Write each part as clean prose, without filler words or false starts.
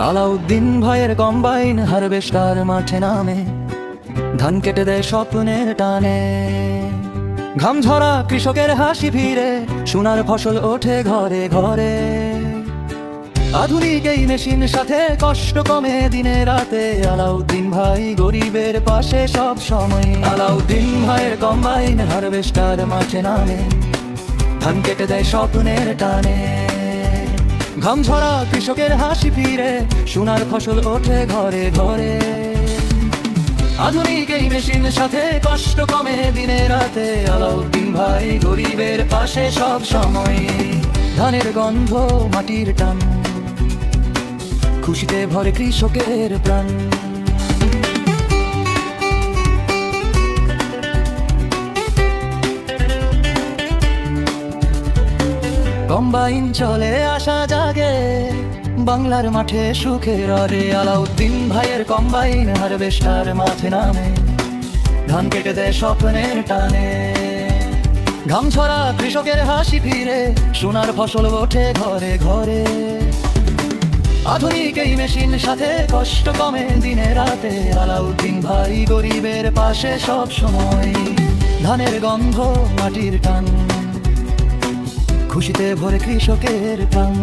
আলাউদ্দিন ভাইয়ের combine harvester মাঠে নামে, ধান কেটে দেয় স্বপ্নের টানে। ঘাম ঝরা কৃষকের হাসি ফিরে, সোনার ফসল ওঠে ঘরে ঘরে। আধুনিক এই মেশিন সাথে কষ্ট কমে দিনে রাতে, আলাউদ্দিন ভাই গরিবের পাশে সব সময়। আলাউদ্দিন ভাইয়ের কম্বাইন হারভেস্টার মাঠে নামে, ধান কেটে দেয় স্বপ্নের টানে। ঘাম ঝরা কৃষকের হাসি ফিরে, সোনার ফসল ওঠে ঘরে ঘরে। আধুনিক এই মেশিন সাথে কষ্ট কমে দিনে রাতে, আলাউদ্দিন ভাই গরিবের পাশে সব সময়। ধানের গন্ধ মাটির টান, খুশিতে ভরে কৃষকের প্রাণ। কম্বাইন চলে আসা জাগে, বাংলার মাঠে সুখের আরে। আলাউদ্দিন ভাইয়ের কম্বাইন হারভেস্টার মাঠে নামে, ধান কেটে দেয় স্বপ্নের টানে। ঘাম ছড়া কৃষকের হাসি ফিরে, সোনার ফসল ওঠে ঘরে ঘরে। আধুনিক এই মেশিন সাথে কষ্ট কমে দিনে রাতে, আলাউদ্দিন ভাই গরিবের পাশে সব সময়। ধানের গন্ধ মাটির টান, খুশিতে ভরে কৃষকের প্রাণ,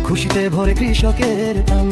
খুশিতে ভরে কৃষকের প্রাণ।